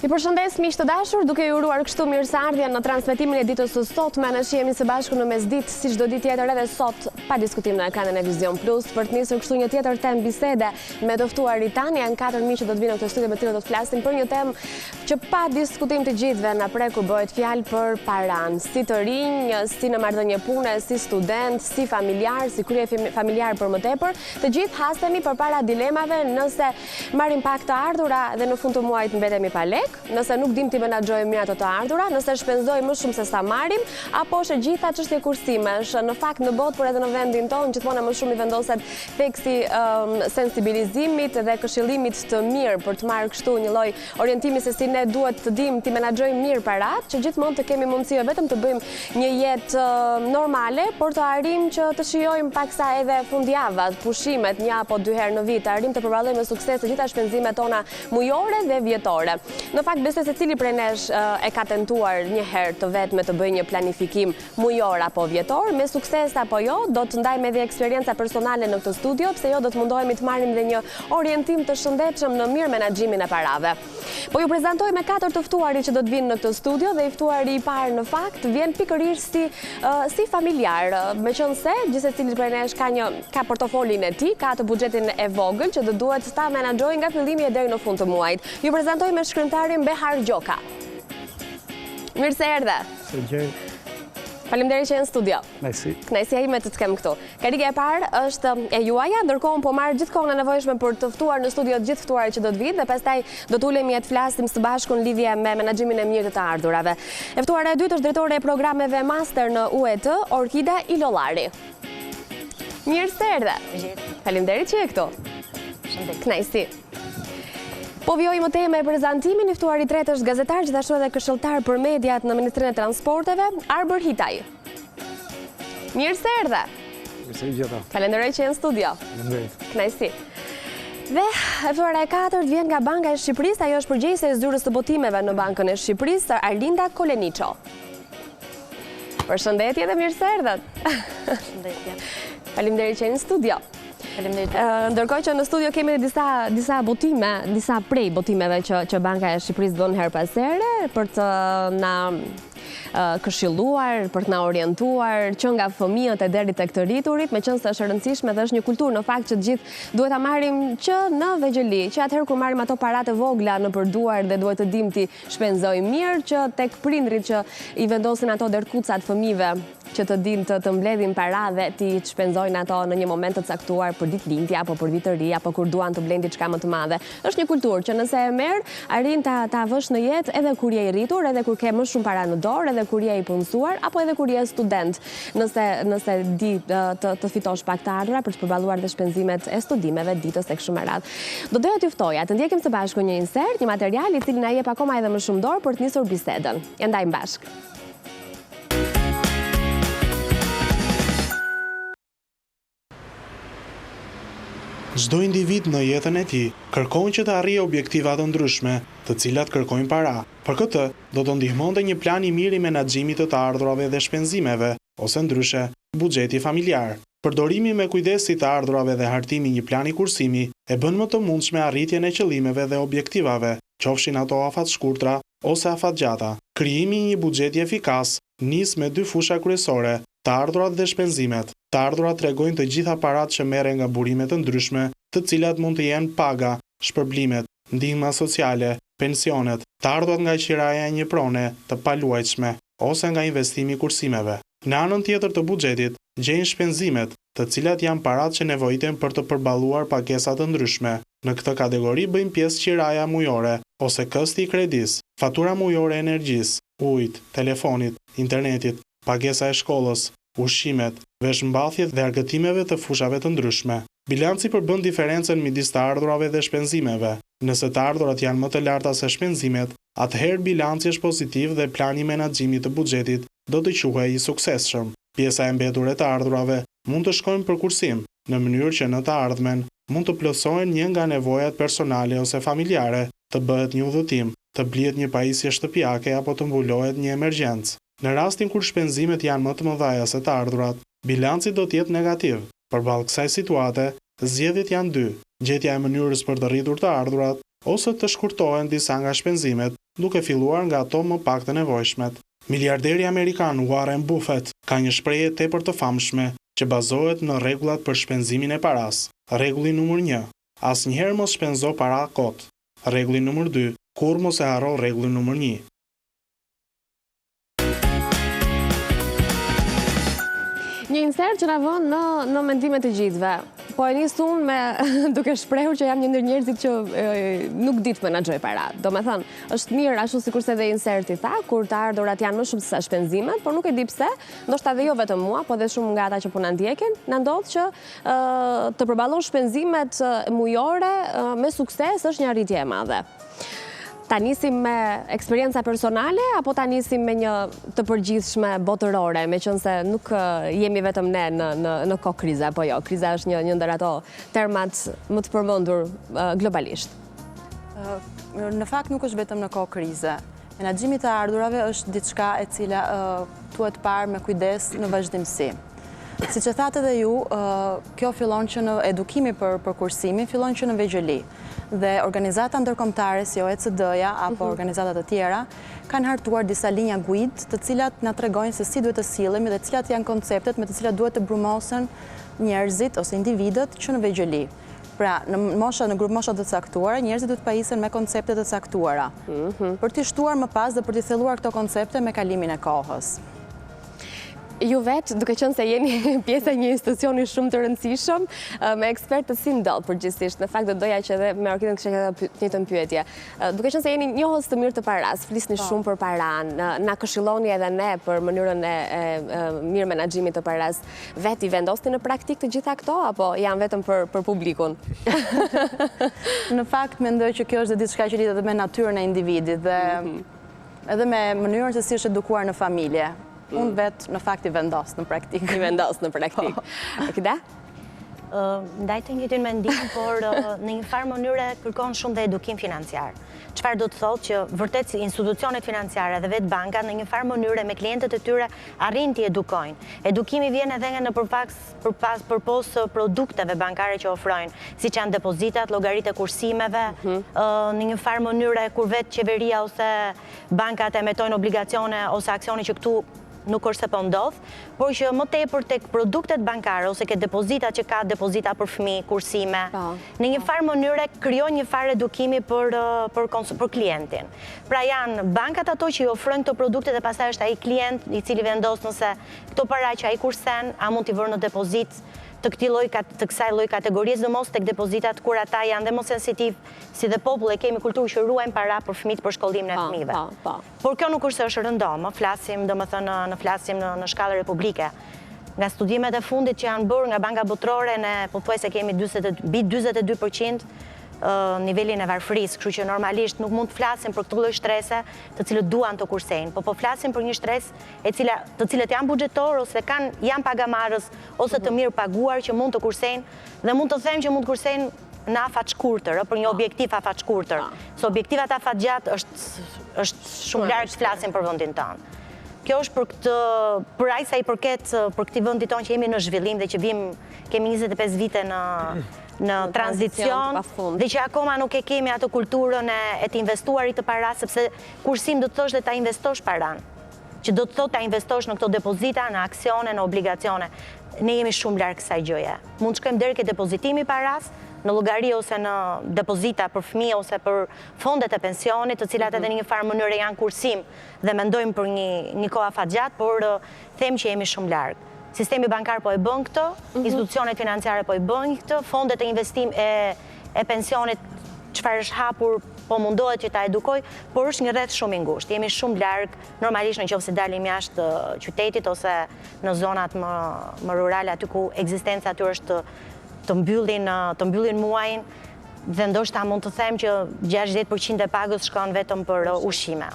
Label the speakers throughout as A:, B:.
A: I përshëndes miq të dashur, duke ju uruar kështu mirëseardhjen në transmetimin e ditës së sotme. Ne jemi së bashku në mesditë si çdo ditë tjetër edhe sot pa diskutim në ekranin e Vision Plus për të nisur kështu një tjetër temë bisede me të ftuarit tanë. Janë 4 miq që do të vinë në këtë studio me të cilët do të flasim për një temë që pa diskutim të gjithëve na prek kur bëhet fjalë për paran, si të rinj, si në marrëdhënie pune, si student, si familjar, si krye familjar për më tepër. Të gjithë hasemi përpara dilemave nëse marrim pak të ardhura dhe në fund të muajit mbetemi pa lek, nëse nuk dim t'i menaxhojmë mirë ato të ardhura, nëse shpenzojmë më shumë se sa marrim, apo është e gjitha çështje kursimesh. Në fakt në botë, por edhe në vendin tonë, gjithmonë më shumë i vendoset teksi sensibilizimit dhe këshillimit të mirë për të marrë kështu një lloj orientimi se si ne duhet të dim t'i menaxhojmë mirë parat, që gjithmonë të kemi mundësi vetëm të bëjmë një jetë normale, por të arrim që të shijojmë paksa edhe fundjavat, pushimet 1 apo 2 herë në vit, të arrim të përballojmë me sukses të gjitha shpenzimet tona mujore dhe vjetore. Në fakt, besoj se cili prej nesh e ka tentuar një herë të vetme të bëjë një planifikim mujor apo vjetor, me sukses apo jo, do të ndajmë edhe eksperjenca personale në këtë studio, pse jo do të mundohemi të marrim dhe një orientim të shëndetshëm në mirë menaxhimin e parave. Po ju prezantoj me 4 të ftuarit që do të vinë në këtë studio dhe i ftuari i parë në fakt vjen pikërisht si familjar, meqense gjithsecili prej nesh ka portofolin e tij, ka atë buxhetin e vogël që do duhet ta menaxhojë nga fillimi e deri në fund të muajit. Ju prezantoj me shkrimtarin Behar Gjoka. Mirë se erdhe. Faleminderit që je në studio. Kënaqësia ime të kem këtu. Karika e parë është e juaja, ndërkohë po marr gjithkohën e nevojshme për të ftuar në studio të gjithë ftuarit që do të vinë dhe pastaj do të ulemi të flasim së bashku në lidhje me menaxhimin e mirë të ardhurave. E ftuara e dytë është drejtore e programeve master në UET, Orkida Ilollari. Mirë se erdhe. Faleminderit që je këtu. Kënaqësi. Po vjoj më tej me prezantimin, i ftuari i tretë është gazetar, gjithashtu edhe këshilltar për mediat në Ministrinë e Transporteve, Arbër Hitaj. Mirë se erdhe.
B: Mirë se gjitha.
A: Falenderoj që je në studio.
B: Falenderit.
A: Kënaqësi. Dhe e ftuara e katërt vjen nga Banka e Shqipërisë, ajo është përgjegjëse e zyrës së botimeve në Bankën e Shqipërisë, Arlinda Koleniço. Përshëndetje dhe mirë se erdhe.
C: Përshëndetje.
A: Faleminderit që je në studio. Ndërkohë që në studio kemi disa botime, disa prej botimeve që Banka e Shqipërisë bën her pas here për të na këshilluar, për të na orientuar që nga fëmijët e deri tek të rriturit, meqense është e rëndësishme dhe është një kulturë në fakt që të gjithë duhet ta marrim që në vegjëli, që atëherë kur marrim ato paratë vogla në përduar dhe duhet të dim ti shpenzojmë mirë, që tek prindrit që i vendosin ato derkucat fëmijëve që të dinë të mbledhin para dhe ti të shpenzojnë ato në një moment të caktuar për ditëlindje apo për vit të ri apo kur duan të blejnë diçka më të madhe. Është një kulturë që nëse e merr, arrin ta vësh në jetë edhe kur je i rritur, edhe kur ke më shumë para në dorë, edhe kur je i punësuar apo edhe kur je student. Nëse di të fitosh pak të ardhura për të përballuar dhe shpenzimet e studimeve ditës tek shumë radh. Do doja t'ju ftoja të ndjekim së bashku një insert, një material i cili na jep akoma edhe më shumë dorë për të nisur bisedën. Ja ndajmë bashkë.
D: Çdo individ në jetën e tij kërkon që të arrijë objektiva të ndryshme, të cilat kërkojnë para. Për këtë, do të ndihmonte një plan i mirë i menaxhimit të ardhurave dhe shpenzimeve, ose ndryshe, buxheti familjar. Përdorimi me kujdes i të ardhurave dhe hartimi një plani kursimi e bën më të mundshme arritjen e qëllimeve dhe objektivave, qofshin ato afat shkurtra ose afat gjata. Krijimi i një buxheti efikas nis me 2 fusha kryesore: të ardhurat dhe shpenzimet. Të ardhurat tregojnë të gjitha paratë që merren nga burimet të ndryshme, të cilat mund të jenë paga, shpërblimet, ndihma sociale, pensionet, të ardhurat nga qiraja e një prone të paluajtshme ose nga investimi i kursimeve. Në anën tjetër të buxhetit gjejnë shpenzimet, të cilat janë paratë që nevojiten për të përballuar pakesa të ndryshme. Në këtë kategori bëjnë pjesë qiraja mujore ose kësti i kredis, fatura mujore e energjisë, ujit, telefonit, internetit, pagesa e shkollës, ushqimet, veshmbathjet dhe argëtimeve të fushave të ndryshme. Bilanci përbën diferencën midis të ardhurave dhe shpenzimeve. Nëse të ardhurat janë më të larta se shpenzimet, atëherë bilanci është pozitiv dhe plani menaxhimit të buxhetit do të quhej i suksesshëm. Pjesa e mbetur e të ardhurave mund të shkojnë për kursim, në mënyrë që në të ardhmen mund të plotësohen një nga nevojat personale ose familjare, të bëhet një udhëtim, të blihet një pajisje shtëpiake apo të mbulohet një emergjencë. Në rastin kur shpenzimet janë më të mëdha se të ardhurat, bilanci do të jetë negativ. Përballë kësaj situate, zgjedhjet janë 2: gjetja e mënyrës për të rritur të ardhurat ose të shkurtohen disa nga shpenzimet duke filluar nga ato më pak të nevojshmet. Miliarderi amerikan Warren Buffett ka një shprehje tepër të famshme që bazohet në rregullat për shpenzimin e paras. Rregulli numër 1: asnjëherë mos shpenzo para kot. Rregulli numër 2: kur mos e harro rregullin numër 1.
A: Një insert që na vën në mendimet e gjithëve. Po e nis unë me duke shprehur që jam një ndër njerëzit që nuk di të menaxhoj para. Domethënë, është mirë ashtu sikurse dhe inserti tha, kur të ardhurat janë më shumë se sa shpenzimet, por nuk e di pse, ndoshta dhe jo vetëm mua, po dhe shumë nga ata që po na ndjekin, na ndodh që të përballosh shpenzimet mujore me sukses është një arritje e madhe. Ta nisim me eksperienca personale, apo ta nisim me një të përgjithshme botërore, me qënë se nuk jemi vetëm ne në kohë krize, apo jo, kriza është një ndër ato termat më të përmendur globalisht.
B: Në fakt nuk është vetëm në kohë krize. Menaxhimi i ardhurave është diçka e cila duhet parë me kujdes në vazhdimsi. Siç e thatë edhe ju, kjo fillon që në edukimi për kursimin, fillon që në vegjëli. Dhe organizata ndërkombëtare si OECD-ja apo organizata të tjera kanë hartuar disa linja guid të cilat na tregojnë se si duhet të sillemi dhe cilat janë konceptet me të cilat duhet të brumosen njerëzit ose individët që në vegjëli. Pra, në grup mosha të caktuara, njerëzit duhet pajisen me koncepte të caktuara. Për t'i shtuar më pas dhe për t'i thelluar këto koncepte me kalimin e kohës.
A: Ju vetë, duke qenë se jeni pjesë e një institucioni shumë të rëndësishëm, me ekspertët si ndodh përgjithsisht, në fakt do doja që edhe me Orkidën kishte një njëjtën pyetje. Duke qenë se jeni njohës të mirë të paras, flisni shumë për paran, na këshilloni edhe ne për mënyrën e mirë menaxhimit të paras, vetë i vendosni në praktik të gjitha këto apo janë vetëm për publikun?
B: Në fakt mendoj që kjo është diçka që lidhet me natyrën e individit dhe edhe me mënyrën se si është edukuar në familje. Unë vetë në fakt i vendos në praktik.
A: I vendos në praktik. Këda?
C: Ndaj të njëjtin mendim, por në një farë mënyre kërkon shumë dhe edukim financiar. Çfarë do të thotë që vërtet institucionet financiare dhe vetë bankat në një farë mënyre me klientët e tyre arrin t'i edukojnë. Edukimi vjen edhe nga në përpos produkteve bankare që ofrojnë, siç janë depozitat, llogaritë e kursimeve, në një farë mënyre kur vetë qeveria ose bankat emetojnë obligacione ose aksione që këtu nuk është se po ndodh, por që më tepër tek produktet bankare ose ke depozitat që ka depozita për fëmijë, kursime, në një farë mënyre krijon një farë edukimi për klientin. Pra janë bankat ato që i ofrojnë këto produkte dhe pastaj është ai klient i cili vendos nëse këto para që ai kursen a mund t'i vërë në depozit të kësaj lloj kategorie, sidomos tek depozitat kur ata janë dhe më sensitiv, si dhe populli kemi kulturë që ruajmë para për fëmijët për shkollimin e fëmijëve. Por kjo nuk është se është rëndomë, flasim në shkallë republike. Nga studimet e fundit që janë bërë nga Banka Botërore, ne pothuajse kemi 42% nivelin e varfërisë, kështu që normalisht nuk mund të flasim për këtë lloj shtrese të cilët duan të kursejnë, po flasim për një shtres të cilët janë buxhetor ose janë pagamarrës ose të mirë paguar që mund të kursejnë dhe mund të them që mund të kursejnë në afat shkurtër, për një objektiv afat shkurtër. Se objektivat afat gjatë është shumë larg të flasim për vendin tonë. Kjo është për aq sa i përket për këtij vendi tonë që jemi në zhvillim dhe që kemi 25 vite në tranzicion dhe që akoma nuk e kemi atë kulturën e të investuarit të para, sepse kursim do të thosh dhe ta investosh paran, që do të thotë ta investosh në këto depozita, në aksione, në obligacione. Ne jemi shumë larg kësaj gjëje. Mund të shkojmë deri ke depozitimi i paras, në llogari ose në depozita për fëmijë ose për fondet e pensionit, të cilat edhe në një farë mënyrë janë kursim dhe mendojmë për një kohë afatgjatë, por them që jemi shumë larg. Sistemi bankar po e bën këtë, institucionet financiare po e bën këtë, fondet e investim e pensionit çfarë është hapur po mundohet që ta edukoj, por është një rreth shumë i ngushtë. Jemi shumë larg, normalisht nëse dalim jashtë qytetit ose në zonat më rurale aty ku ekzistenca aty është të mbyllin muajin dhe ndoshta mund të them që 60% e pagës shkon vetëm për ushqime.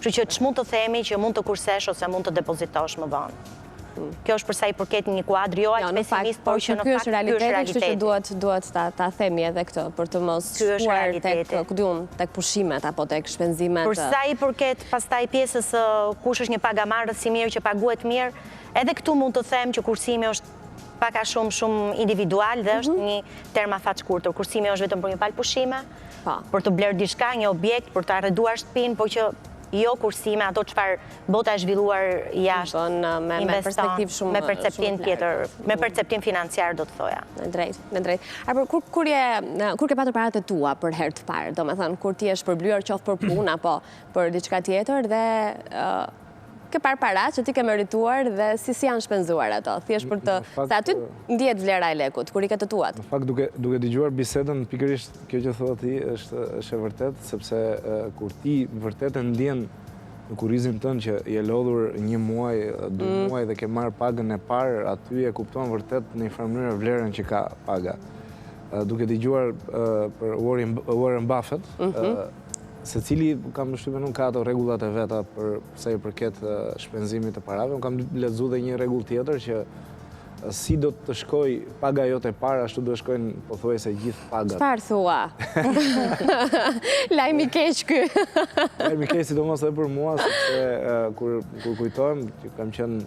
C: Kështu që ç'mund të themi që mund të kursesh ose mund të depozitosh më vonë. Kjo është përsa i përket një kuadër jo aq pesimist, por që në fakt ky është realiteti.
A: Kështu që duhet ta themi edhe këtë për të mos shkuar tek pushimet apo tek shpenzimet.
C: Përsa i përket pastaj pjesës kush është një pagamarrës i mirë që paguhet mirë, edhe këtu mund të them që kursimi është paka shumë individual dhe është një term afat shkurtër. Kursimi është vetëm për një palë pushime, për të blerë diçka, një objekt, për të arreduar shtëpinë, po që jo kursime, ato çfarë bota e zhvilluar jashtë
A: me perspektiv shumë
C: me perceptim tjetër, me perceptim financiar do të thoja.
A: Në drejt. Kur ke patur paratë e tua për herë të parë, domethënë kur ti je shpërblyer qoftë për punë apo për diçka tjetër dhe ke parë para që ti ke merituar dhe si janë shpenzuar ato, thjesht për të se aty ndihet vlera e lekut kur i ke të tuat.
E: Në fakt duke dëgjuar bisedën, pikërisht kjo që thua ti është e vërtet, sepse kur ti vërtet e ndjen në kurrizin tënd që je lodhur 1 muaj, 2 muaj dhe ke marrë pagën e parë, aty e kupton vërtet në një farë mënyrë vlerën që ka paga. Duke dëgjuar për Warren Buffett, secili kam përshtypjen nuk ka ato rregullat e veta për sa i përket shpenzimit të parave. Unë kam lexuar dhe një rregull tjetër që si do të shkoj paga jote e parë, ashtu do të shkojnë pothuajse gjithë pagat.
A: Çfarë thua? Lajm i keq ky.
E: Lajm i keq sidomos edhe për mua, sepse kur kujtohem që kam qenë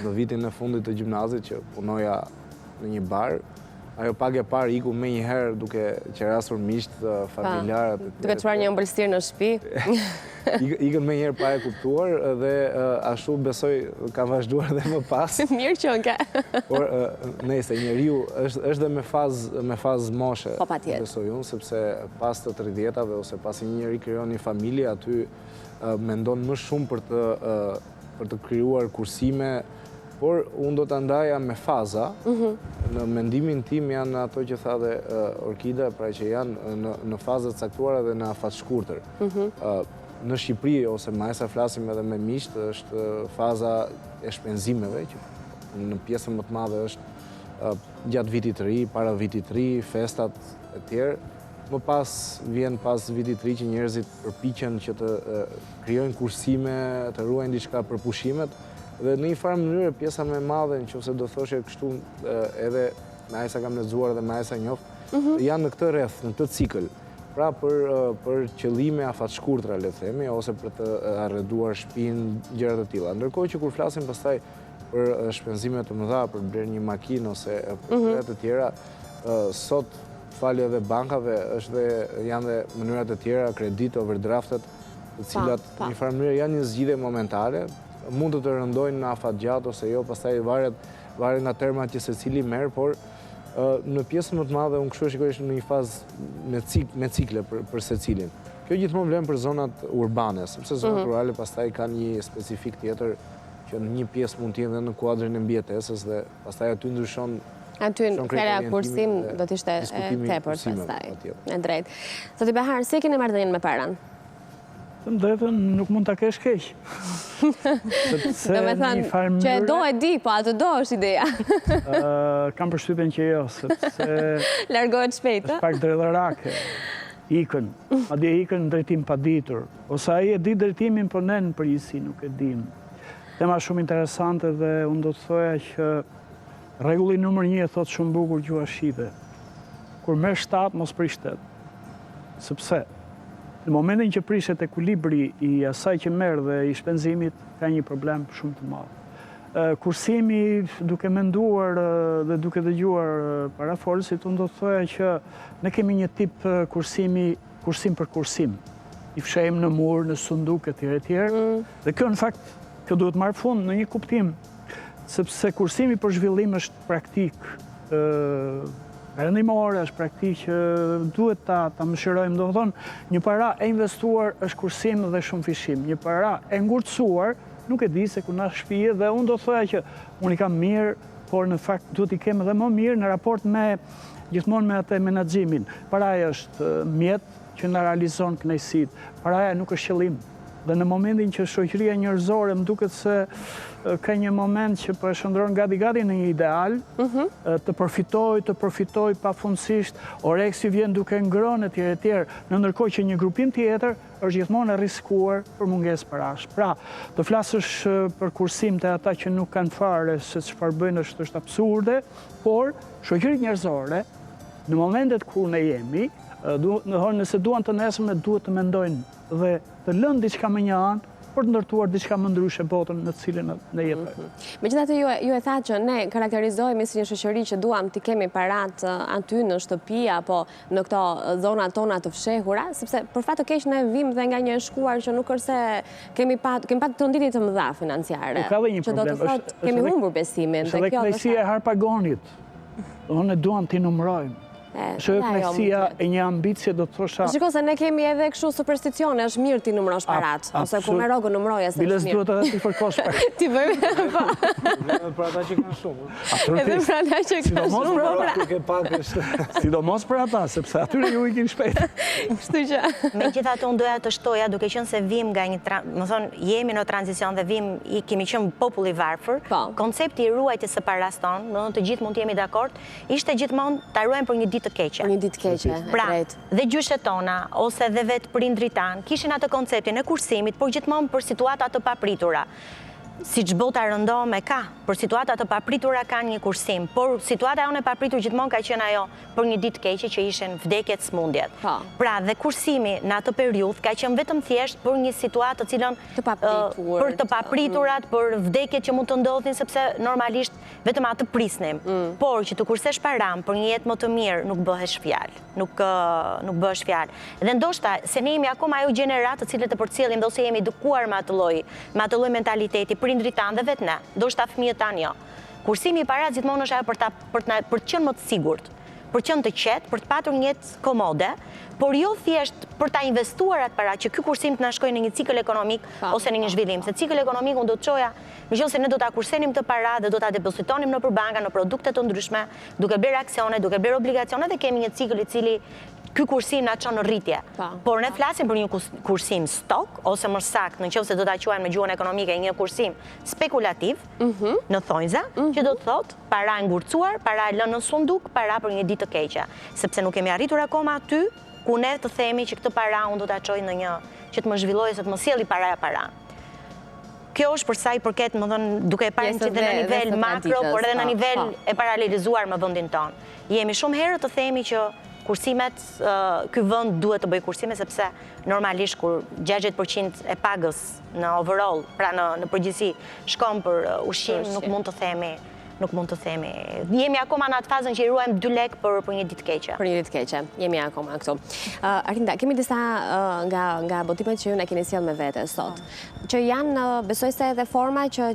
E: në vitin e fundit të gjimnazit që punoja në një bar. Ajo pagë e parë iku me një herë duke qerasur miqt, familjarët.
A: Duke çuar një ëmbëlsirë në shtëpi.
E: Ikën me një herë pa e kuptuar dhe ashtu besoj ka vazhduar dhe më pas.
A: Mirë që ka.
E: Por nëse njeriu është dhe me fazë moshe.
A: Po patjetër.
E: Besoj unë, sepse pas të 30-tave ose pasi një njeri krijon një familje, aty mendon më shumë për të krijuar kursime. Por unë do të ndaja me faza, në mendimin tim janë ato që tha dhe Orkida, pra që janë në fazat caktuara dhe në afat shkurtër. Në Shqipëri, ose ma esa flasim edhe me miqt, është faza e shpenzimeve, që në pjesën më të madhe është gjatë vitit të ri, para vitit të ri, festat e tjerë. Më pas vjen pas vitit të ri që njerëzit përpiqen që të krijojnë kursime, të ruajnë diçka për pushimet. Dhe në një farë mënyrë pjesa më e madhe, nëse do thoshe kështu edhe me aq sa kam lexuar dhe me aq sa njoh, janë në këtë rreth, në këtë cikël. Pra për qëllime afatshkurtra, le të themi, ose për të arreduar shtëpinë, gjëra të tilla. Ndërkohë që kur flasim pastaj për shpenzime të mëdha, për bler një makinë ose për gjëra të tjera, sot falë edhe bankave janë dhe mënyra të tjera, kredit, overdraftet, të cilat në një farë mënyrë janë një zgjidhje momentale. Mund të rëndojnë në afat gjatë ose jo, pastaj varet nga termat që secili merr, por në pjesën më të madhe unë kështu e shikoj në një fazë me cikle për secilin. Kjo gjithmonë vlen për zonat urbane, sepse zonat rurale pastaj kanë një specifik tjetër që në një pjesë mund të jenë në kuadrin e mbijetesës dhe pastaj aty ndryshon.
A: Aty fjala kursim do të ishte tepër pastaj. Në drejt. Zoti Behar, si e keni marrëdhënien me paran?
F: Të drejtën nuk mund ta kesh keq.
A: Do me thënë që e do e di, po atë do është ideja.
F: Kam përshtypjen që jo, sepse
A: largohet shpejt.
F: Është pak drejlërake. Ikën, madje ikën në drejtim paditur. Ose ai e di drejtimin, po ne në përgjithësi nuk e dim. Tema shumë interesante dhe unë do të thoja që rregulli numër 1 e thot shumë bukur gjua shqipe. Kur merr shtat, mos prish shtet. Sepse në momentin që prishet ekuilibri i asaj që merr dhe i shpenzimit, ka një problem shumë të madh. Kursimi, duke menduar dhe duke dëgjuar parafolësit, unë do të thoja që ne kemi një tip kursim për kursim. I fshejmë në mur, në sunduk etj. Dhe kjo në fakt, kjo duhet marrë fund në një kuptim, sepse kursimi për zhvillim është praktik. Rendimore është praktik që duhet ta mëshirojmë, do të thonë, një para e investuar është kursim dhe shumë fishim. Një para e ngurtësuar nuk e di se ku na shpije dhe unë do të thoja që unë i kam mirë, por në fakt duhet i kem edhe më mirë në raport gjithmonë me atë menaxhimin. Paraja është mjet që na realizon kënaqësitë. Paraja nuk është qëllim. Dhe në momentin që shoqëria njerëzore më duket se ka një moment që po e shndron gati në një ideal, të përfitoj pafundësisht, oreksi vjen duke ngrënë etj. Në ndërkohë që një grupim tjetër është gjithmonë e rrezikuar për mungesë parash. Pra, të flasësh për kursim të ata që nuk kanë fare se çfarë bëjnë është absurde, por shoqëritë njerëzore në momentet kur ne jemi, nëse duan të nesërme duhet të mendojnë dhe të lënë diçka me një anë për të ndërtuar diçka më ndryshe botën në cilën ne jetojmë.
A: Megjithatë ju e tha që ne karakterizohemi si një shoqëri që duam të kemi parat aty në shtëpi apo në këto zonat tona të fshehura, sepse për fat të keq ne vim dhe nga një shkuar që nuk është se kemi pat tronditje të mëdha financiare.
F: Ka dhe një
A: që do të
F: problem.
A: thotë kemi humbur besimin
F: Është edhe kënaqësia e Harpagonit. Ne duam t'i numërojmë. Është kënaqësia e një ambicie, do të thosha.
A: Shiko se ne kemi edhe kështu supersticione, është mirë ti numërosh parat, ose ku me rogën numëroje se është mirë.
F: Biles duhet edhe ti fërkosh për.
A: Ti bëjmë, po.
E: Për ata që kanë shumë.
A: Edhe për ata që kanë
F: shumë. Sidomos për ata, sepse atyre ju ikin shpejt.
A: Kështu që.
C: Megjithatë unë doja të shtoja, duke qenë se vim nga më thonë, jemi në tranzicion dhe vim i kemi qenë popull i varfër, koncepti i ruajtjes së paras tonë, do të gjithë mund të jemi dakord, ishte gjithmonë ta ruajmë për një ditë të keqe.
A: Për një ditë keqe,
C: pra,
A: drejt.
C: dhe gjyshet tona, ose dhe vetë prindrit tanë, kishin atë konceptin e kursimit, por gjithmonë për situata të papritura. Si që bota rëndom e ka, për situata të papritura ka një kursim, por situata jonë e papritur gjithmonë ka qenë ajo për një ditë keqe që ishen vdekjet, smundjet. Pra, dhe kursimi në atë periudhë ka qenë vetëm thjesht për një situatë të cilën për të papriturat, për vdekjet që mund të ndodhin, sepse normalisht vetëm atë prisnim. Por që të kursesh param për një jetë më të mirë nuk bëhesh fjalë, nuk bëhesh fjalë. Dhe ndoshta se ne jemi akoma ajo gjeneratë të cilët e përcjellim ose jemi edukuar me atë lloj mentaliteti, prindrit tanë dhe vetë ne, ndoshta fëmijët tanë jo. Kursimi i parat gjithmonë është ajo për të qenë më të sigurt, për të qenë të qetë, për të patur një jetë komode, por jo thjesht për ta investuar atë para që ky kursim të na shkojë në një cikël ekonomik ose në një zhvillim. Se cikël ekonomik unë do të çoja, meqense ne do ta kursenim të para dhe do ta depozitonim nëpër banka, në produkte të ndryshme, duke bërë aksione, duke bërë obligacione dhe kemi një cikël i cili ky kursim na çon në rritje. Por ne flasim për një kursim stok, ose më saktë, nëse do ta quajmë në gjuhën ekonomike, një kursim spekulativ, në thonjza, që do të thotë para e ngurcuar, para e lënë në sunduk, para për një ditë të keqe. Sepse nuk kemi arritur akoma aty ku ne të themi që këtë para unë do ta çoj në një që të më zhvillojë, se të më sjelli para. Kjo është për sa i përket, më thënë, duke e parë që dhe në nivel makro, por edhe në nivel e paralelizuar me vendin tonë. Jemi shumë herë të themi që kursimet, ky vend duhet të bëjë kursime, sepse normalisht kur 60% e pagës në overall, pra në përgjithësi, shkon për ushqim, nuk mund të themi. Jemi akoma në atë fazën që i ruajmë 2 lekë për një ditë keqe.
A: Për një ditë keqe, jemi akoma këtu. Artinda, kemi disa nga botimet që ju ne keni sjellë me vete sot, që janë, besoj se edhe forma që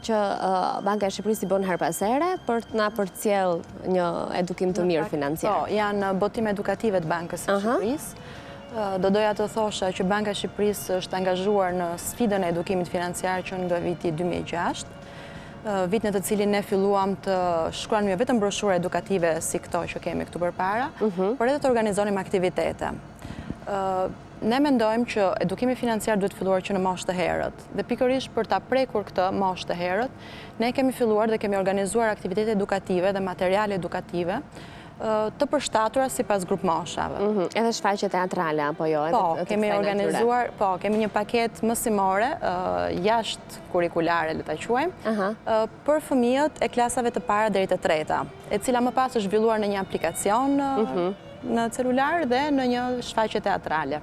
A: Banka e Shqipërisë i bën her pas here për të na përcjell një edukim të mirë financiar.
B: Po, janë botime edukative të Bankës së Shqipërisë. Do doja të thosha që Banka e Shqipërisë është angazhuar në sfidën e edukimit financiar që nga viti 2006. Vit në të cilin ne filluam të shkruajmë jo vetëm broshure edukative si këto që kemi këtu përpara, por edhe të organizonim aktivitete. Ne mendojmë që edukimi financiar duhet filluar që në moshë të herët. Dhe pikërisht për ta prekur këtë moshë të herët, ne kemi filluar dhe kemi organizuar aktivitete edukative dhe materiale edukative të përshtatura sipas grup moshave.
A: Edhe shfaqje teatrale apo jo?
B: Po, kemi organizuar, kemi një paket mësimore jashtë kurikulare, le ta quajmë, për fëmijët e klasave të para deri të treta, e cila më pas është zhvilluar në një aplikacion në celular dhe në një shfaqje teatrale.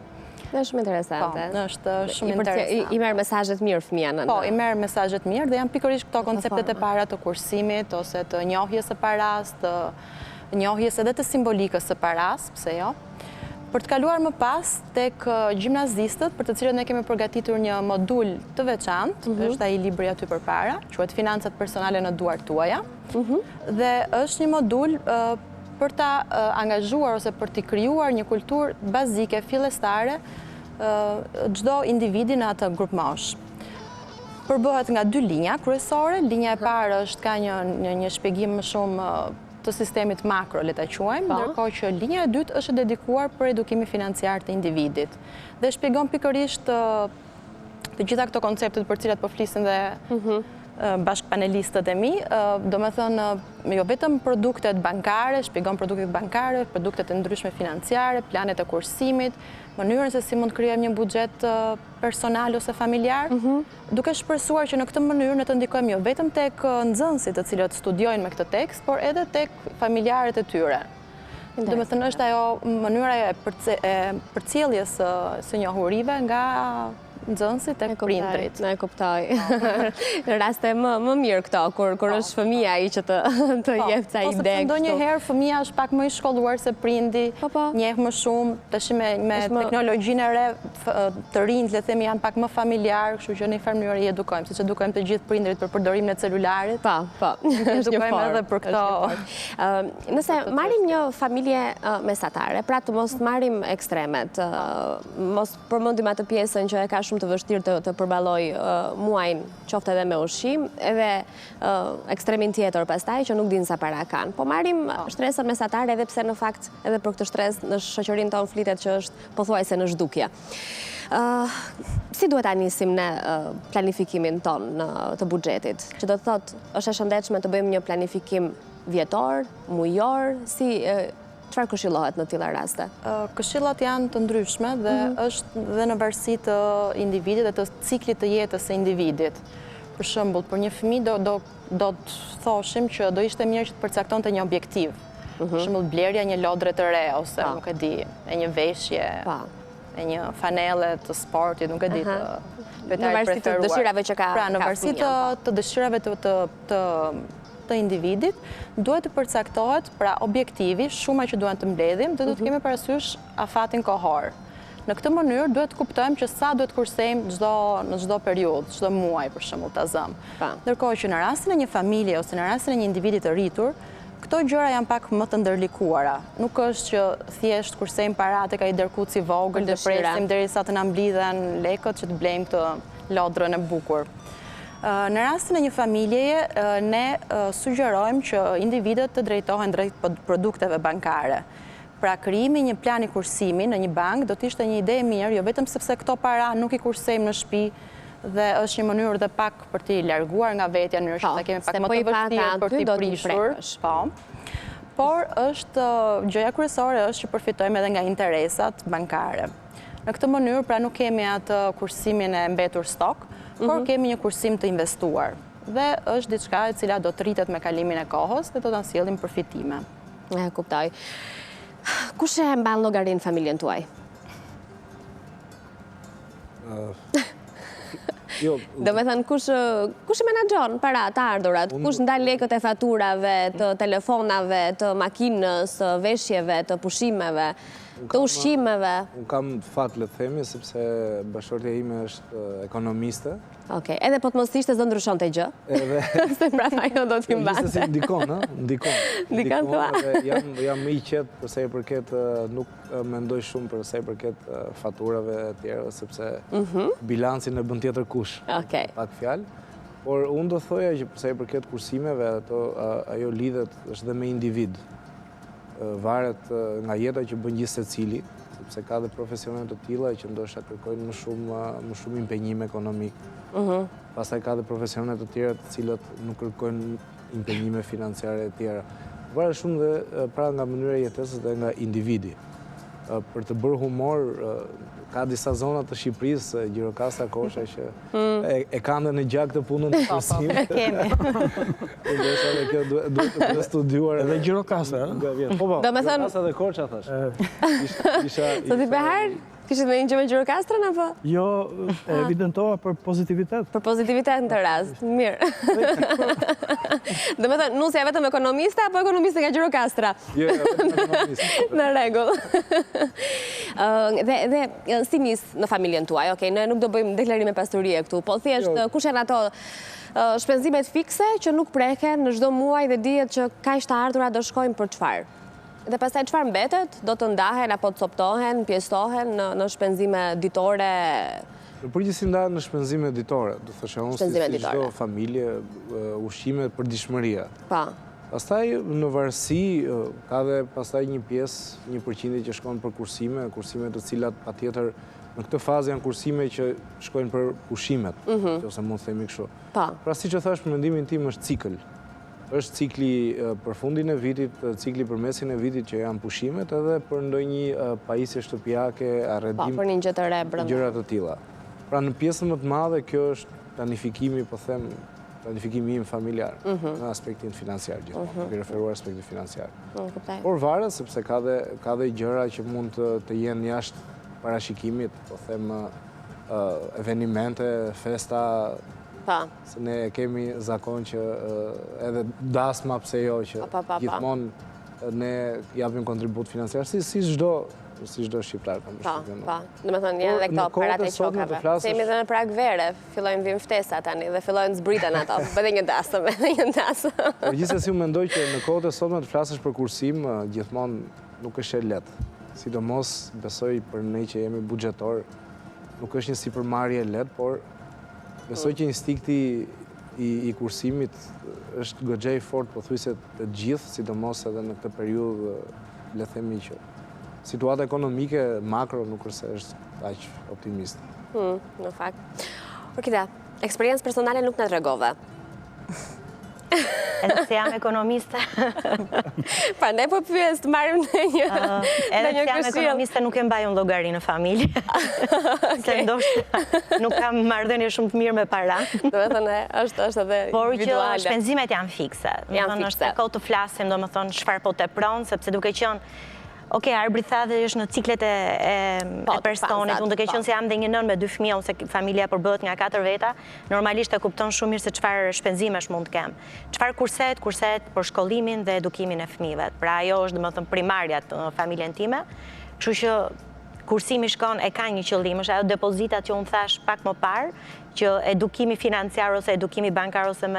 A: Dhe shumë interesante.
B: Po, është shumë interesante.
A: I merr mesazhet mirë fëmia në.
B: Po, i merr mesazhet mirë dhe janë pikërisht këto konceptet e para të kursimit ose të njohjes së paras, të njohjes edhe të simbolikës së paras, pse jo, për të kaluar më pas tek gjimnazistët, për të cilët ne kemi përgatitur një modul të veçantë, është ai libri aty përpara, quhet Financat personale në duart tuaja, dhe është një modul për ta angazhuar ose për t'i krijuar një kulturë bazike fillestare çdo individi në atë grup mosh. Përbëhet nga 2 linja kryesore. Linja e parë është ka një shpjegim më shumë të sistemit makro, le ta quajmë, ndërkohë që linja e dytë është dedikuar për edukimin financiar të individit. Dhe shpjegon pikërisht të gjitha këto konceptet për cilat po flisin dhe bashkëpanelistët e mi, do me thënë jo vetëm produktet bankare, shpjegon produktet bankare, produktet e ndryshme financiare, planet e kursimit, mënyrën se si mund të krijojmë një buxhet personal ose familjar, duke shpresuar që në këtë mënyrë ne të ndikojmë jo vetëm tek nxënësit të cilët studiojnë me këtë tekst, por edhe tek familjarët e tyre. Do me thënë është ajo mënyra e përcjelljes së njohurive nga nxënësit tek prindrit.
A: Ne kuptoj. Në raste më mirë këto, kur është fëmia ai që të jep ca ide.
B: Ose ndonjëherë fëmia është pak më i shkolluar se prindi, njeh më shumë, tash me teknologjinë e re të rinjt, le të themi, janë pak më familjar, kështu që në një farë mënyrë i edukojmë, siç edukojmë të gjithë prindrit për përdorimin e celularit.
A: Po.
B: Edukojmë edhe për këto.
A: Nëse marrim një familje mesatare, pra të mos marrim ekstremet, mos përmendim atë pjesën që e ka shumë të vështirë të përballoj muajin, qoftë edhe me ushqim, edhe ekstremin tjetër pastaj që nuk din sa para kanë. Po marrim shtresën mesatare edhe pse në fakt edhe për këtë shtresë në shoqërinë tonë flitet që është pothuajse në zhdukje. Si duhet ta nisim ne planifikimin ton të buxhetit? Që do të thotë, është e shëndetshme të bëjmë një planifikim vjetor, mujor, çfarë këshillohet në tilla raste?
B: Këshillat janë të ndryshme dhe është dhe në varësi të individit dhe të ciklit të jetës së individit. Për shembull, për një fëmijë do të thoshim që do ishte mirë që të përcaktonte një objektiv. Për shembull, blerja një lodre të re ose nuk e di, e një veshje, e një fanele të sportit, nuk e di të
A: në varësi të dëshirave që ka
B: fëmia. Pra, në varësi të dëshirave të individit, duhet të përcaktohet pra objektivi, shuma që duhet të mbledhim, dhe duhet të kemi parasysh afatin kohor. Në këtë mënyrë duhet të kuptojmë që sa duhet kursejmë në çdo periudhë, çdo muaj për shembull ta zëm. Ndërkohë që në rastin e një familje ose në rastin e një individi të rritur, këto gjëra janë pak më të ndërlikuara. Nuk është që thjesht kursejmë paratë ka i dërkuci vogël dhe presim derisa të na mblidhen lekët që të blejmë këtë lodrën e bukur. Në rastin e një familjeje, ne sugjerojmë që individët të drejtohen drejt produkteve bankare. Pra, krijimi një plani kursimi në një bank do të ishte një ide e mirë, jo vetëm sepse këto para nuk i kursejmë në shtëpi dhe është një mënyrë dhe pak për t'i larguar nga vetja, në mënyrë që ta kemi pak më të vështirë për t'i prishur. Por është gjëja kryesore është që përfitojmë edhe nga interesat bankare. Në këtë mënyrë, pra nuk kemi atë kursimin e mbetur stok, por kemi një kursim të investuar. Dhe është diçka e cila do të rritet me kalimin e kohës dhe do të sjellin përfitime.
A: E kuptoj. Kush e mban llogarinë familjen tuaj? Do me thënë, kush menaxhon para të ardhurat? Kush ndal lekët e faturave, të telefonave, të makinës, të veshjeve, të pushimeve, të ushqimeve?
E: Unë kam fat le të themi, sepse bashkëshortja ime është ekonomiste.
A: Okej, edhe po të mos ishte do ndryshonte gjë? Se prapa ajo do t'i mbante.
E: Gjithsesi ndikon, ndikon.
A: Ndikon thua?
E: Jam më i qetë përsa i përket, nuk mendoj shumë përsa i përket faturave e tjera, sepse bilancin e bën tjetër kush. Pak fjalë. Por unë do thoja që përsa i përket kursimeve, ajo lidhet është dhe me individ. Varet nga jeta që bën gjithë secili, sepse ka dhe profesionet të tilla që ndoshta kërkojnë më shumë impenjim ekonomik. Pastaj ka dhe profesionet të tjera të cilët nuk kërkojnë impenjime financiare e tjera. Varet shumë dhe pra nga mënyra e jetesës dhe nga individi. Për të bërë humor, ka disa zona të Shqipërisë, Gjirokastra Kosha, që e kanë dhe në gjak të punën të kursimit.
C: Kemi.
E: Ndërsa dhe kjo duhet të studiuar.
F: Edhe Gjirokastra,
E: Gjirokastra dhe Korça, thash.
A: Sot i behar, kishit me një gjë me Gjirokastrën, apo?
F: Jo, evidentoha për pozitivitet.
A: Për pozitivitet në të rast, mirë. Dhe me thënë, nusja vetëm ekonomiste, apo ekonomiste nga Gjirokastra?
E: Jo, vetëm ekonomiste.
A: Në regull. Dhe si nisë në familjen tuaj, ne nuk do bëjmë deklarime pasturie këtu, po thjesht, kush janë ato shpenzimet fikse që nuk preken në çdo muaj dhe dihet që kaq të ardhura do shkojnë për çfarë? Dhe pastaj çfarë mbetet? Do të ndahen apo të coptohen, pjesëtohen në shpenzime ditore?
E: Në përgjithësi ndahen në shpenzime ditore, do thosha unë si çdo familje, ushqime për dishmëria. Pastaj në varësi ka dhe pastaj një pjesë, 1% që shkon për kursime të cilat patjetër në këtë fazë janë kursime që shkojnë për pushimet, ose mund të themi kështu. Pra siç e thash, mendimin tim është cikël. Është cikli për fundin e vitit, cikli për mesin e vitit që janë pushimet, edhe për ndonjë pajisje shtëpiake, arredim,
A: për një gjë të re brenda.
E: Gjëra të tilla. Pra në pjesën më të madhe kjo është planifikimi, po them, planifikimi im familjar në aspektin financiar, i referuar aspektin financiar. Por varet sepse ka dhe gjëra që mund të jenë jashtë parashikimit, po them evenimente, festa, se ne kemi zakon që edhe dasma pse jo, që gjithmonë ne japim kontribut financiar, si çdo shqiptar kam përshtypjen.
A: Do të thënë janë edhe këto parat e qokave. Se jemi dhe në prag vere, fillojnë vim ftesa tani dhe fillojnë zbriten ato. Bëdhe një dasëm.
E: Gjithsesi, unë mendoj që në kohët e sotme të flasësh për kursim gjithmonë nuk është e lehtë. Sidomos besoj për ne që jemi buxhetor, nuk është një sipërmarrje e lehtë, por besoj që instikti i kursimit është goxha i fortë pothuajse të gjithë, sidomos edhe në këtë periudhë, le të themi që situata ekonomike makro nuk është aq optimiste.
A: Në fakt. Orkida, eksperiencë personale nuk na tregove.
C: Edhe se jam ekonomiste.
A: Prandaj po pyes të marrim në një
C: edhe se jam ekonomiste nuk e mbaj unë llogari në familje. Se ndoshta nuk kam marrëdhënie shumë të mirë me para.
A: Do të thënë është edhe
C: por që shpenzimet janë fikse.
A: Janë fikse.
C: Është kohë të flasim, domethënë çfarë po tepron, sepse duke qenë arbri tha dhe është në ciklet e personit, unë duke qenë se jam dhe një nën me 2 fëmijë, ose familja përbëhet nga 4 veta, normalisht e kupton shumë mirë se çfarë shpenzimesh mund të kem. Çfarë kurset për shkollimin dhe edukimin e fëmijëve. Pra ajo është domethënë primarja të familjen time, kështu që kursimi shkon e ka një qëllim, është ajo depozitat që unë thash pak më parë, që edukimi financiar ose edukimi bankar ose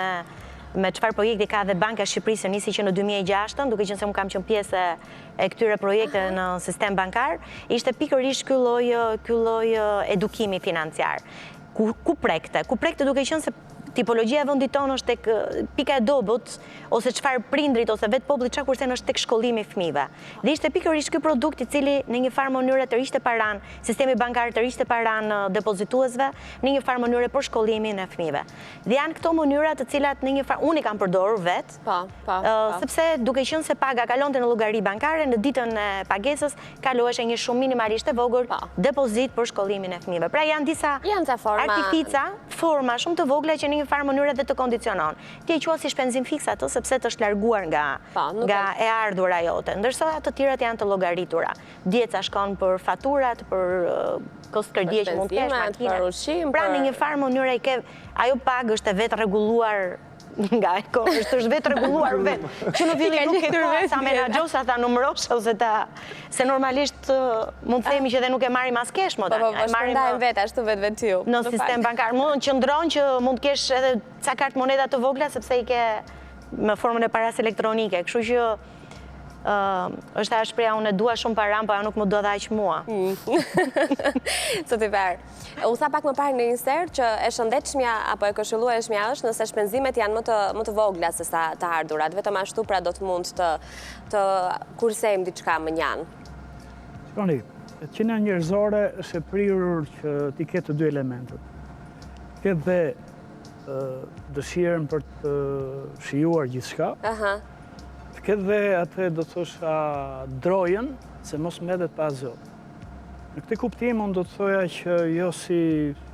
C: me çfarë projekti ka dhe Banka e Shqipërisë nisi që në 2006, duke qenë se unë kam qenë pjesë e këtyre projekte në sistem bankar, ishte pikërisht ky lloj edukimi financiar. Ku prekte duke qenë se tipologjia e vendit tonë është tek pika e dobët, ose çfarë prindrit ose vetë populli çfarë kursen është tek shkollimi i fëmijëve. Dhe ishte pikërisht ky produkt i cili në një farë mënyrë të rishte paran, sistemi bankar të rishte paran depozituesve, në një farë mënyrë për shkollimin e fëmijëve. Dhe janë këto mënyra të cilat në një farë unë i kam përdorur vetë, sepse duke qenë se paga kalonte në llogari bankare, në ditën e pagesës kaloheshe një shumë minimalisht e vogël depozit për shkollimin e fëmijëve. Pra janë disa artifica, forma shumë të vogla që në një farë mënyrë dhe të kondicionon. Ti e quaj si shpenzim fiks atë sepse të është larguar nga e ardhura jote, ndërsa të tjerat janë të llogaritura. Djeca shkon për faturat, për kostkredie që mund të kesh, makina. Pra në një farë mënyrë ajo pagë është e vetë rregulluar nga është vetë rregulluar vetë. Që në fillim nuk e ka sa menaxhosa ta numërosh ose se normalisht mund të themi që dhe nuk e marrim as kesh më tani.
A: E marrim vetë ashtu vetë ju.
C: Në sistem bankar mund qëndron që mund të kesh edhe ca kartë moneda të vogla sepse i ke me formën e paras elektronike. Kështu që është ajo shpreha unë dua shumë para, po ajo nuk më do dha aq mua.
A: Sot i ver. U tha pak më parë në inser që e shëndetshmja apo e këshillueshmja është nëse shpenzimet janë më të vogla se sa të ardhurat. Vetëm ashtu pra do të mund të kursejmë diçka më njanë.
F: Shikoni, qenia njerëzore është e prirur që t'i ketë të dy elementet. Ketë dhe dëshirën për të shijuar gjithçka. Këtë dhe atë do të thosha drojën, se mos mbetet pa zot. Në këtë kuptim, unë do të thoja që jo si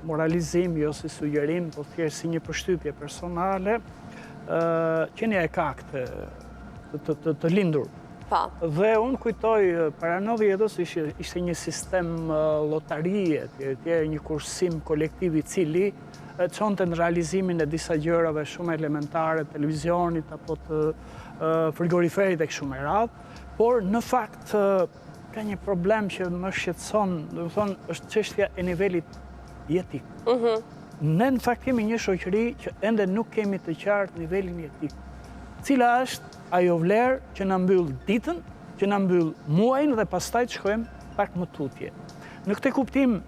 F: moralizim, jo si sugjerim, po thjesht si një përshtypje personale, qenia e ka të lindur. Dhe unë kujtoj, para 90-s ishte një sistem lotarie, një kursim kolektiv i cili çonte në realizimin e disa gjërave shumë elementare, televizionit apo të frigoriferit e kështu me radhë, por në fakt ka një problem që më shqetëson, do të thonë, është çështja e nivelit jetik. Ne në fakt kemi një shoqëri që ende nuk kemi të qartë nivelin jetik. Cila është ajo vlerë që na mbyll ditën, që na mbyll muajin dhe pastaj të shkojmë pak më tutje. Në këtë kuptim,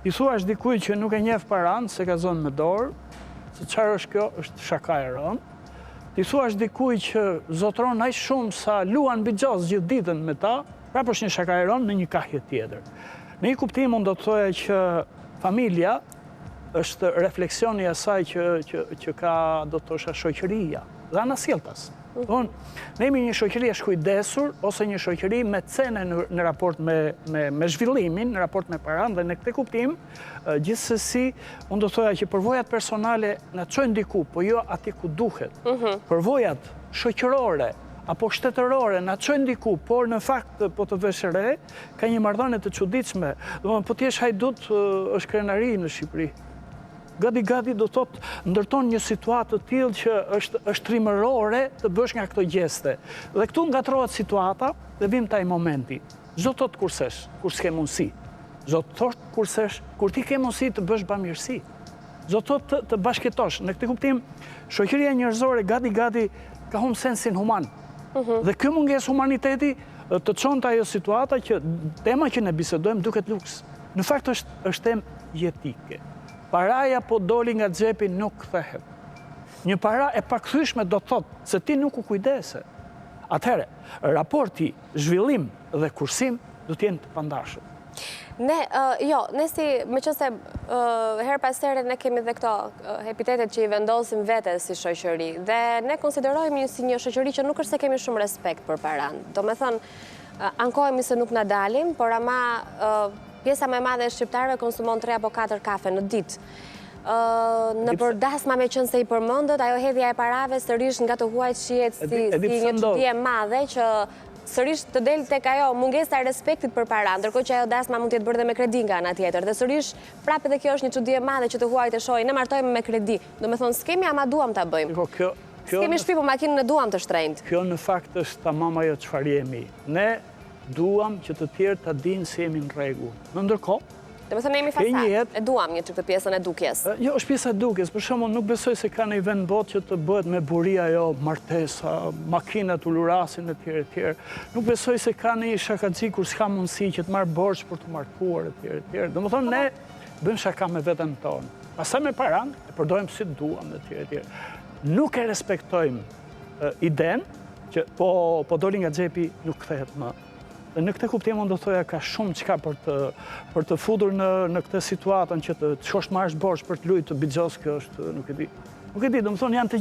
F: i thuash dikujt që nuk e njeh paran, se ka zonë me dorë, se çfarë është kjo, është shaka e rënë. Ti thuash dikujt që zotron aq shumë sa luan mbi xhoz gjithë ditën me ta, prapë është një shaka e rënë në një kahje tjetër. Në një kuptim unë do të thoja që familja është refleksioni i asaj që ka do të thosha shoqëria, dhe anasjelltas. Ne jemi një shoqëri e shkujdesur ose një shoqëri me cene në raport me zhvillimin, në raport me paran, dhe në këtë kuptim, gjithsesi, unë do thoja që përvojat personale na çojnë diku, po jo aty ku duhet. Përvojat shoqërore, apo shtetërore na çojnë diku, por në fakt po të vesh re, ka një marrëdhënie të çuditshme. Domethënë po ti je hajdut është krenari në Shqipëri. Gati do thot ndërton një situatë të tillë që është trimërore të bësh nga këto gjeste. Dhe këtu ngatrohet situata dhe vim taj momenti. Çdo thot kursesh, kur s'ke mundësi. Çdo thot kursesh, kur ti ke mundësi të bësh bamirësi. Çdo thot të bashkëtosh. Në këtë kuptim, shoqëria njerëzore gati ka humbur sensin human. Dhe kjo mungesë humaniteti të çonte ajo situata që tema që ne bisedojmë duket luks. Në fakt është temë jetike. Paraja po doli nga xhepi nuk kthehet. Një para e pakthyeshme do thotë se ti nuk u kujdese. Atëherë, raporti zhvillim dhe kursim do të jenë të pandashëm.
A: Ne si, me qëse her pas here ne kemi dhe këto epitetet që i vendosim vete si shoqëri, dhe ne konsiderojmë si një shoqëri që nuk është se kemi shumë respekt për paran. Do me thënë, ankohemi se nuk na dalim, por ama pjesa më e madhe e shqiptarëve konsumon 3 apo 4 kafe në ditë. Në përdasma me qënë se i përmëndët, ajo hedhja e parave sërish nga të huajt shihet si një çudi e madhe që sërish të del tek ajo mungesa e respektit për para, ndërkohë që ajo dasma mund të jetë bërë dhe me kredi nga ana tjetër. Dhe sërish prapë edhe kjo është një çudi e madhe që të huajt e shohin, ne martojmë me kredi. Do me thonë, s'kemi ama duam ta bëjmë. S'kemi shtëpi, po makinën e duam të shtrenjtë.
F: Kjo në fakt është tamam ajo çfarë jemi. Ne duam që të tjerë ta dinë se jemi në rregull. Në ndërkohë,
A: dhe me thënë jemi fasad, e duam një këtë pjesën e dukjes.
F: Jo, është pjesa e dukjes, për shembull nuk besoj se ka në vend botë që të bëhet me buria ajo martesa, makinat ulurasin e tjerë. Nuk besoj se ka në shakaxhi kur s'ka mundësi që të marr borx për të markuar e tjerë. Domethënë ne bëjmë shaka me veten tonë. Pastaj me paran e përdojmë si duam e tjerë. Nuk e respektojmë idenë që po doli nga xhepi nuk kthehet më. Dhe në këtë kuptim unë do thoja ka shumë çka për të futur në këtë situatën që të shosh marrësh borxh për të luajtur të bixhos, kjo është nuk e di. Nuk e di, domethënë janë të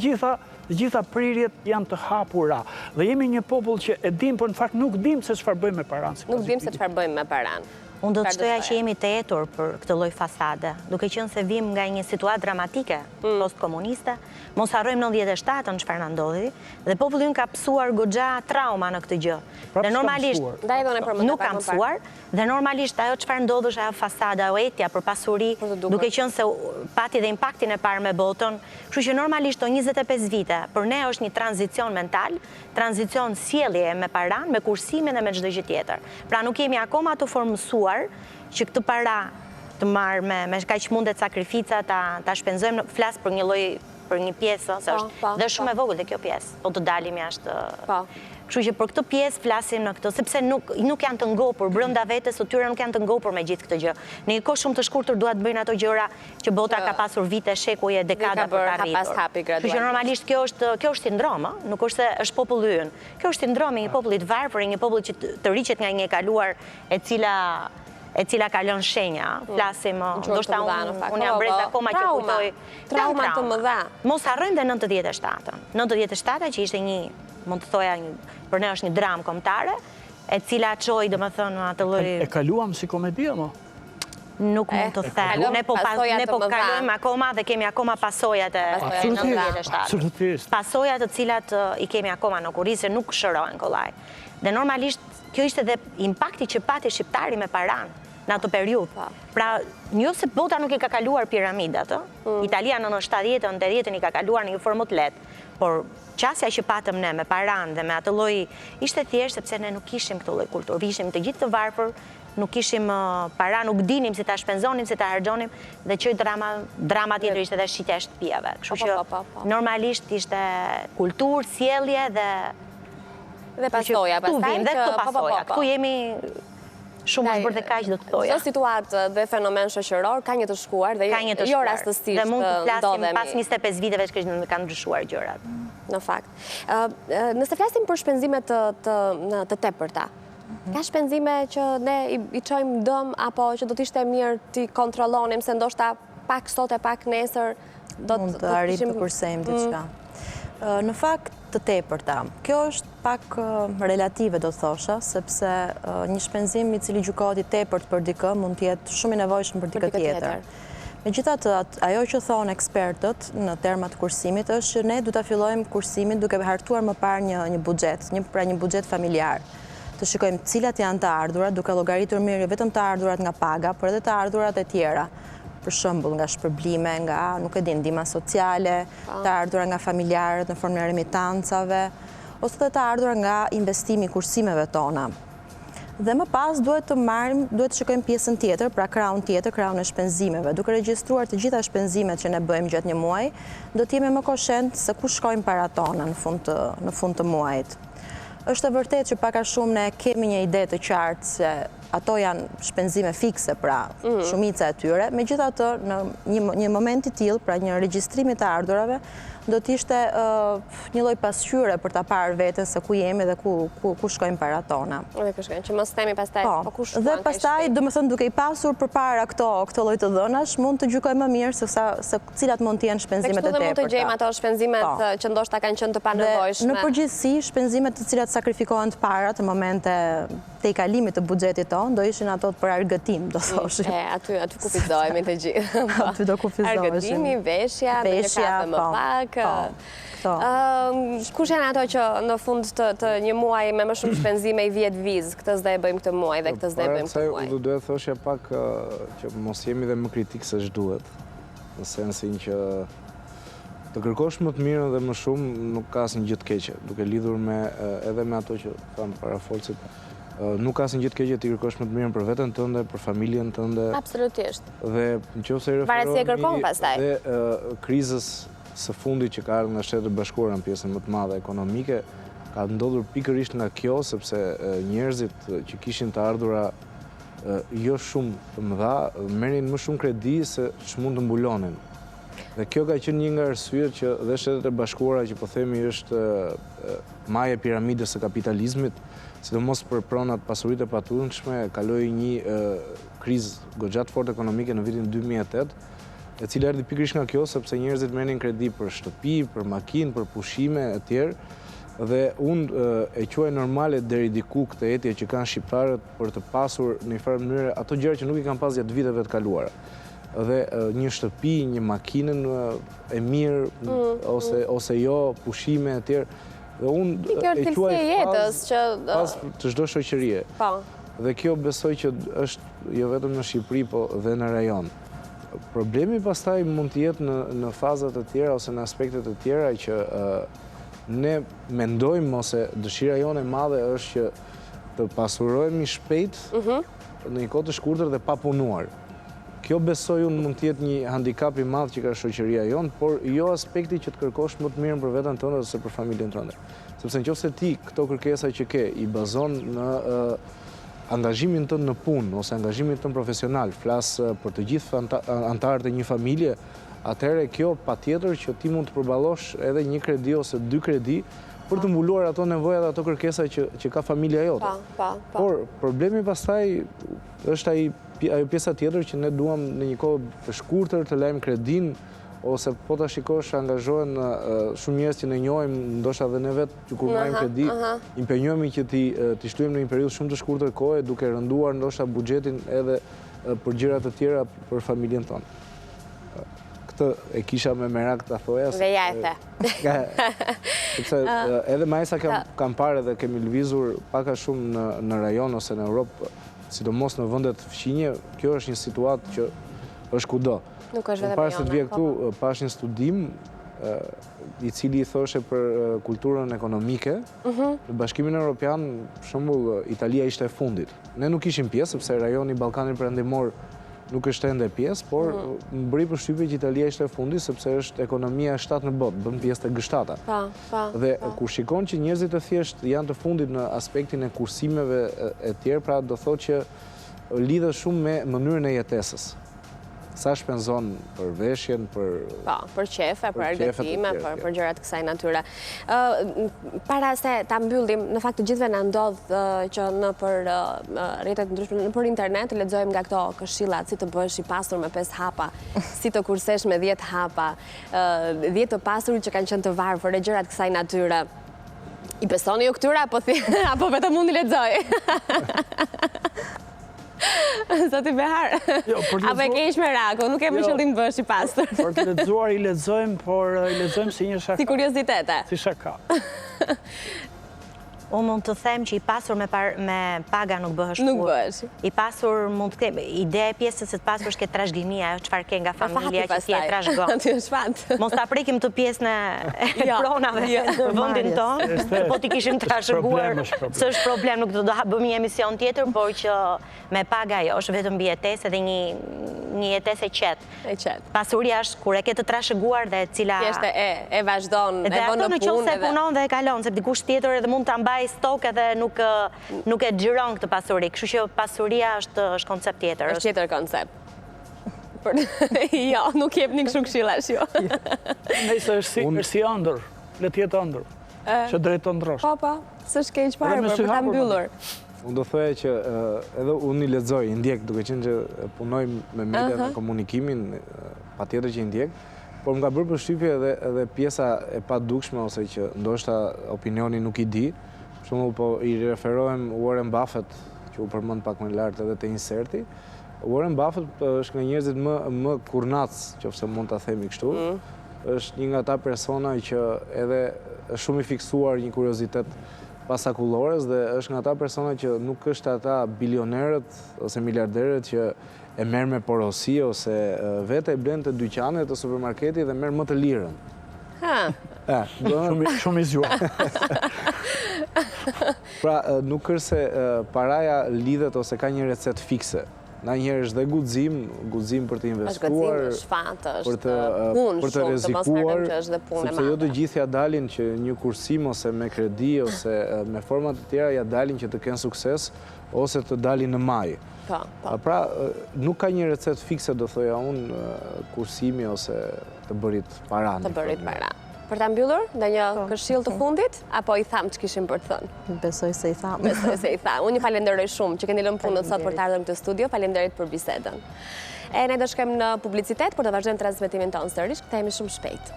F: gjitha prirjet janë të hapura. Dhe jemi një popull që e dim, por në fakt nuk dim se çfarë bëjmë me paran.
A: Nuk dim se çfarë bëjmë me paran.
C: Unë do të shtoja që jemi të etur për këtë lloj fasade, duke qenë se vim nga një situatë dramatike post-komuniste. Mos harrojmë 97-ën çfarë na ndodhi, dhe populli ynë ka psuar goxha trauma në këtë gjë. Dhe normalisht nuk ka mësuar, dhe normalisht ajo çfarë ndodh është ajo fasada, ajo etja për pasuri, duke qenë se pati dhe impaktin e parë me botën. Kështu që normalisht 25 vite për ne është një tranzicion mental, tranzicion sjellje me paran, me kursimin dhe me çdo gjë tjetër. Pra nuk jemi akoma të formësuar që këtë para të marrë me kaq mundet sakrifica ta shpenzojmë, flas për një lloj për një pjesë, se është dhe shumë e vogël dhe kjo pjesë, po të dalim jashtë. Kështu që për këtë pjesë flasim në këtë, sepse nuk janë të ngopur, brenda vetes të tyre nuk janë të ngopur me gjithë këtë gjë. Në një kohë shumë të shkurtër duhet bëjnë ato gjëra që bota ka pasur vite, shekuje, dekada për të arritur. Kështu që normalisht kjo është sindrom, nuk është se është populli ynë. Kjo është sindrom i një populli të varfër, një popull që të riqet nga një e kaluar e cila ka lënë shenja. Flasim, ndoshta unë jam brez akoma që kujtoj
A: trauma të mëdha.
C: Mos harrojmë dhe 97-ën. 97-a që ishte një, mund të thoja, për ne është një dramë kombëtare, e cila çoi, domethënë, atë lloj.
F: E kaluam si komedi apo?
C: Nuk mund të them. Ne po kalojmë akoma dhe kemi akoma pasojat e 97. Pasojat të cilat i kemi akoma në kurrizë, nuk shërohen kollaj. Dhe normalisht kjo ishte dhe impakti që pati shqiptari me paran në atë periudhë. Pra, jo se bota nuk i ka kaluar piramidat, Italia në 70-ën, 80-ën i ka kaluar në një formë të lehtë, por qasja që patëm ne me paran dhe me atë lloj ishte thjesht sepse ne nuk kishim këtë lloj kulturë. Ishim të gjithë të varfër, nuk kishim para, nuk dinim si ta shpenzonim, si ta harxhonim, dhe çoi drama tjetër ishte edhe shitja e shtëpiave. Kështu që normalisht ishte kulturë, sjellje
A: dhe pasoja,
C: këtu jemi shumë është bërë dhe kaq do të thoja.
A: Çdo situatë dhe fenomen shoqëror ka një të shkuar dhe jo rastësisht
C: dhe mund të flasim pas 25 viteve që kanë ndryshuar gjërat.
A: Në fakt. Nëse flasim për shpenzime të tepërta, ka shpenzime që ne i çojmë dëm apo që do të ishte mirë ti kontrollonim se ndoshta pak sot e pak nesër do
B: mund të arrijmë të kursejmë diçka. Në fakt të tepërta. Kjo është pak relative do thosha, sepse një shpenzim i cili gjykohet i tepërt për dikë mund të jetë shumë i nevojshëm për dikë tjetër. Megjithatë, ajo që thonë ekspertët në termat kursimit është që ne du ta fillojmë kursimin duke hartuar më parë një buxhet, një buxhet familjar. Të shikojmë cilat janë të ardhurat, duke llogaritur mirë vetëm të ardhurat nga paga, por edhe të ardhurat e tjera. Për shembull, nga shpërblime, nga, nuk e di, ndihma sociale, të ardhurat nga familjarët në formë remitancave, ose të ardhurat nga investimi i kursimeve tona. Dhe më pas duhet të shikojmë pjesën tjetër, pra kraun tjetër, kraun e shpenzimeve. Duke regjistruar të gjitha shpenzimet që ne bëjmë gjatë një muaji, do të jemi më koshent se ku shkojmë parat tona në fund të muajit. Është e vërtetë që pak a shumë ne kemi një ide të qartë se ato janë shpenzime fikse, pra shumica e tyre, megjithatë në një moment i tillë, pra një regjistrim të ardhurave, do të ishte një lloj pasqyre për ta parë veten se ku jemi dhe ku shkojmë parat tona.
A: Dhe ku shkojmë, që mos themi pastaj, po ku shkojmë.
B: Dhe pastaj, domethënë duke i pasur përpara këto lloj të dhënash, mund të gjykojmë më mirë se cilat mund të jenë shpenzimet e tepërta.
A: Dhe këtu mund të gjejmë ato shpenzimet që ndoshta kanë qenë të panevojshme.
B: Në përgjithësi, shpenzimet të cilat sakrifikohen të parat në momente të i kalimit të buxhetit tonë, do ishin ato për argëtim, do thoshim.
A: Aty kufizohemi të gjithë.
B: Aty do kufizohemi.
A: Argëtimi, veshja, në një kafe më pak. Kush janë ato që në fund të një muaji me më shumë shpenzime i vjet vizë, këtë s'do e bëjmë këtë muaj dhe këtë s'do e bëjmë këtë muaj?
E: Do duhet thoshja pak që mos jemi dhe më kritik se ç'duhet, në sensin që të kërkosh më të mirën dhe më shumë nuk ka asnjë gjë të keqe, duke lidhur edhe me ato që thamë parafolsit. Nuk ka asnjë gjë të keqe ti kërkosh më të mirën për veten tënde, për familjen tënde.
A: Absolutisht.
E: Dhe nëse
A: referohemi
E: dhe krizës së fundit që ka ardhur nga Shtetet e Bashkuara në pjesën më të madhe ekonomike, ka ndodhur pikërisht nga kjo, sepse njerëzit që kishin të ardhura jo shumë të mëdha, merrin më shumë kredi se ç'mund të mbulonin. Dhe kjo ka qenë një nga arsyet që dhe Shtetet e Bashkuara, që po themi është maja e piramidës së kapitalizmit, sidomos për pronat pasuritë e patundshme, kaloi një krizë goxha të fortë ekonomike në vitin 2008, e cila erdhi pikërisht nga kjo, sepse njerëzit merrnin kredi për shtëpi, për makinë, për pushime e tjerë, dhe unë e quaj normale deri diku këtë etje që kanë shqiptarët për të pasur në një farë mënyrë ato gjëra që nuk i kanë pas gjatë viteve të kaluara. Dhe një shtëpi, një makinën e mirë, ose jo, pushime e tjerë. Dhe unë e quaj pas të çdo shoqërie. Dhe kjo besoj që është jo vetëm në Shqipëri, po dhe në rajon. Problemi pastaj mund të jetë në fazat e tjera ose në aspektet e tjera që ne mendojmë ose dëshira jone e madhe është që të pasurohemi shpejt në një kohë të shkurtër dhe pa punuar. Kjo besoj unë mund të jetë një handicap i madh që ka shoqëria jonë, por jo aspekti që të kërkosh më të mirën për veten tënde ose për familjen tënde. Sepse nëse ti këto kërkesa që ke i bazon në angazhimin tënd në punë ose angazhimin tënd profesional, flas për të gjithë anëtarët e një familje, atëherë kjo patjetër që ti mund të përballosh edhe një kredi ose dy kredi për të mbuluar ato nevoja dhe ato kërkesa që ka familja jote. Por problemi pastaj është ajo pjesa tjetër që ne duam në një kohë të shkurtër të lajmë kredin, ose po ta shikosh angazhohen shumë njerëz që ne njohim, ndoshta edhe ne vetë që kur marrim kredi, impenjohemi që ti shtyjmë në një periudhë shumë të shkurtër kohe, duke rënduar ndoshta buxhetin edhe për gjëra të tjera për familjen tonë. Këtë e kisha me merak ta thoja.
A: Dhe ja e the.
E: Sepse edhe majsa kam parë dhe kemi lëvizur pak a shumë në rajon ose në Europë, sidomos në vendet fqinje, kjo është një situatë që është kudo.
A: Nuk është vetëm
E: para se të vija këtu, pash një studim i cili i thoshe për kulturën ekonomike. Në Bashkimin Evropian, për shembull, Italia ishte e fundit. Ne nuk ishim pjesë, sepse rajoni Ballkanit Perëndimor nuk është ende pjesë, por më bëri përshtypje që Italia ishte e fundit, sepse është ekonomia e 7 në botë, bën pjesë të G7-a. Dhe kur shikon që njerëzit e thjesht janë të fundit në aspektin e kursimeve e tjerë, pra do thotë që lidhet shumë me mënyrën e jetesës. Sa shpenzon për veshjen,
A: për qefe, për argëtime, për gjërat kësaj natyre. Para se ta mbyllim, në fakt të gjithëve na ndodh që në për rrjetet ndryshme, në për internet lexojmë nga këto këshillat, si të bësh i pasur me 5 hapa, si të kursesh me 10 hapa, 10 të pasur që kanë qenë të varfër, e gjërat kësaj natyre. I besoni ju këtyre apo vetëm unë i lexoj? Zoti Behar,
F: për
A: apo e keq me Rako, nuk kemi qëllim të bësh i pastër.
F: Për të lexuar i lexojmë, por i lexojmë si një shaka.
A: Si kuriozitete.
F: Si shaka.
C: Unë mund të them që i pasur me paga nuk bëhesh kur.
A: Nuk bëhesh.
C: I pasur mund të kemë, ideja e pjesës së të pasur është ke trashëgimia, çfarë ke nga familja që ti e trashëgon.
A: Ti është fat.
C: Mos ta prekim të pjesën e pronave në vendin tonë, po ti kishim trashëguar, s'është problem, nuk do të bëjmë një emision tjetër, por që me paga jo, është vetëm mbi jetesë dhe një jetesë e qetë. Pasuria është kur e ke të trashëguar dhe cila
A: e vazhdon, e
C: dhe
A: bën
C: ato
A: në
C: në qoftë
A: punë.
C: se punon dhe e kalon, se dikush tjetër edhe mund ta mbaj stok edhe nuk e xhiron këtë pasuri. Kështu që pasuria është koncept tjetër.
A: Është tjetër koncept. Jo, nuk jepni kështu këshillash, jo.
F: Nëse është si ëndër, le të jetë ëndër. Që drejt të ndrosh.
A: Po, s'është keq fare, për ta mbyllur.
E: Unë do thoya që edhe unë i lexoj, i ndjek, duke qenë që punoj me media dhe komunikimin, patjetër që i ndjek, por më ka bërë përshtypje edhe pjesa e padukshme ose që ndoshta opinioni nuk i di. Për shembull, po i referohem Warren Buffett, që u përmend pak më lart edhe te inserti. Warren Buffett është nga njerëzit më kurnac, nëse mund ta themi kështu. Është një nga ata persona që edhe është shumë i fiksuar një kuriozitet pasakullores dhe është nga ata persona që nuk është ata bilionerët ose miliarderët që e merr me porosi ose vetë e blen të dyqanet të supermarketit dhe merr më të lirën.
F: Shumë i zgjuar.
E: Pra, nuk është se paraja lidhet ose ka një recet fikse. Na njerë është dhe guxim për të investuar, për të rezikuar, sepse jo të gjithë ja dalin që një kursim ose me kredi ose me format të tjera ja dalin që të kenë sukses ose të dalin në maj. Pra, nuk ka një recet fikse, do thoja unë, kursimi ose të bërit para.
A: Të bërit para. Për ta mbyllur, ndonjë këshill të fundit, apo i tham që kishim për të thënë?
B: Besoj se i tham.
A: Unë ju falenderoj shumë që keni lënë punën sot për të ardhur në këtë studio. Faleminderit për bisedën. Ne do shkojmë në publicitet, por do vazhdojmë transmetimin tonë sërish, kthehemi shumë shpejt.